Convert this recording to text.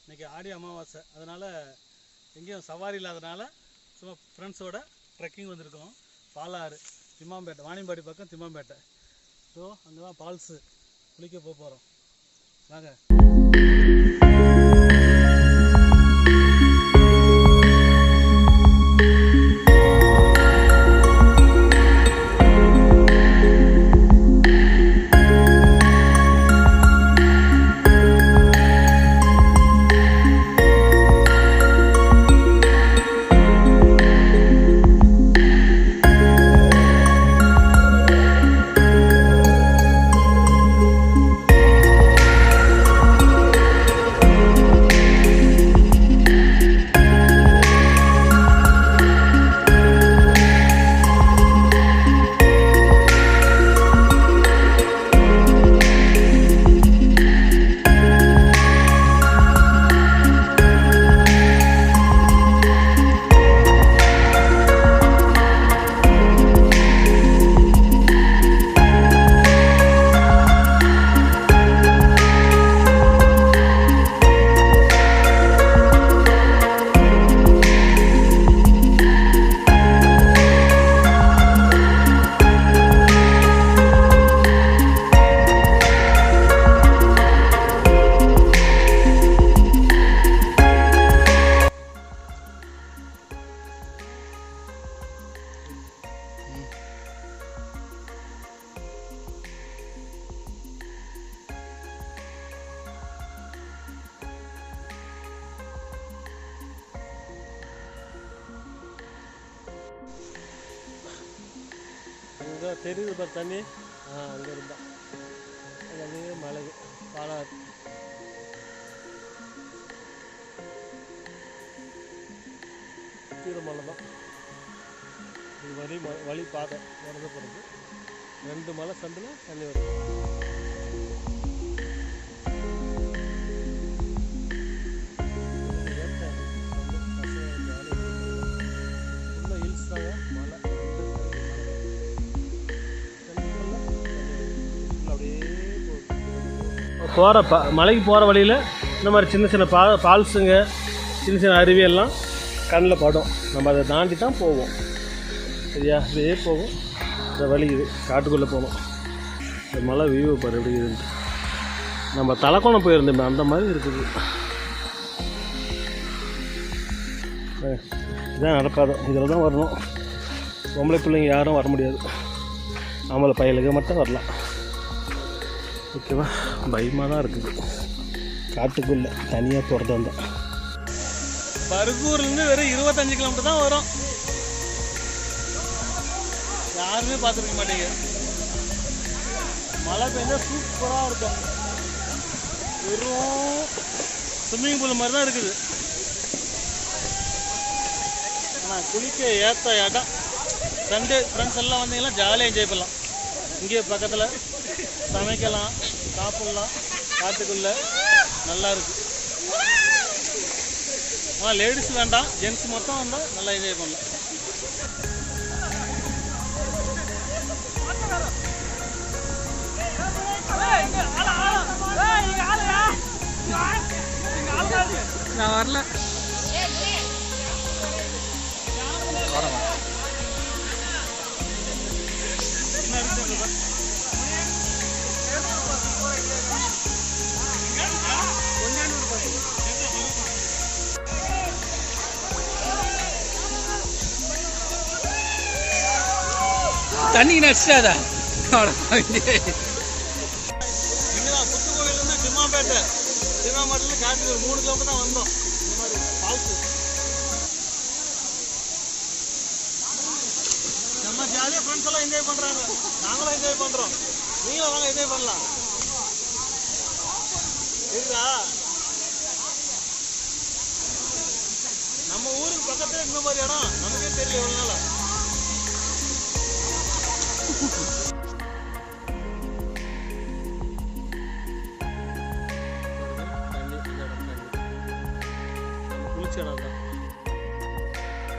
இன்றைக்கி ஆடி அமாவாசை, அதனால் எங்கேயும் சவாரி இல்லாதனால சும்மா ஃப்ரெண்ட்ஸோட ட்ரெக்கிங் வந்திருக்கோம். பாலாறு, திம்மாம்பேட்டை, வாணியம்பாடி பக்கம் திம்மாம்பேட்டை. ஸோ அங்கே தான் ஃபால்ஸு குளிக்க போகிறோம். வாங்க. அங்கே தெரியுது பாரு தண்ணி, அங்கே இருந்தா அப்படியே மலை பாலாறு. மலை தான் இது, வழி பாதை நடந்து போகிறது. 2 மலை சந்தில் தண்ணி வருது. போகிற மலைக்கு போகிற வழியில் இந்த மாதிரி சின்ன சின்ன ஃபால்ஸுங்க, சின்ன சின்ன அருவியெல்லாம் கண்ணில் படும். நம்ம அதை தாண்டி தான் போவோம். சரியா? இதே போகும். இந்த வழி இது காட்டுக்குள்ளே போகணும். இந்த மலை வியூ பாரு எப்படி இருக்குது. நம்ம தலைக்கோணம் போயிருந்தோம், அந்த மாதிரி இருக்குது. இதான் நடக்காது, இதில் தான் வரணும். பொம்பளை பிள்ளைங்க யாரும் வர முடியாது, ஆம்பளை பையலுக்கு மட்டும் வரலாம். ஓகேவா? பயமாக தான் இருக்குது காட்டுக்குள்ளே தனியாக போகிறது. வந்தால் பர்கூர்லேருந்து வெறும் 25 கிலோமீட்டர் தான் வரும். யாருமே பார்த்துருக்க மாட்டேங்க. மழை பெய்ஞ்சால் சூப்பராக இருக்கும். வெறும் ஸ்விம்மிங் பூல் மாதிரி தான் இருக்குது. ஆனால் குளிக்க ஏற்ற இடம். ஃப்ரெண்ட்ஸ் எல்லாம் வந்தீங்கன்னா ஜாலியாக என்ஜாய் பண்ணலாம். இங்கே பக்கத்தில் சமைக்கலாம், சாப்பிட்லாம். காட்டுக்குள்ளே நல்லா இருக்குது. ஆனால் லேடிஸ் வேண்டாம், ஜென்ட்ஸ் மொத்தம் வந்தால் நல்லா என்ஜாய் பண்ணலாம். நான் வரல. தண்ணி நடிச்சாதா புத்துக்கோயிலேருந்து திம்மாம்பேட்டை, திம்மாம்பேட்டில் காட்டுக்கு ஒரு 3 கிலோமீட்டர் தான் வந்தோம். இந்த மாதிரி ஃபால்ஸு நம்ம ஜாலியாக ஃப்ரெண்ட்ஸ் எல்லாம் என்ஜாய் பண்ணுறாங்க, நாங்களும் என்ஜாய் பண்ணுறோம். நீங்களும் வாங்க என்ஜாய் பண்ணலாம். சரிங்களா? நம்ம ஊருக்கு பக்கத்தில் இந்த மாதிரி இடம் நமக்கே தெரியல எவ்வளோ நாளா. குளிச்ச இடம் தான்.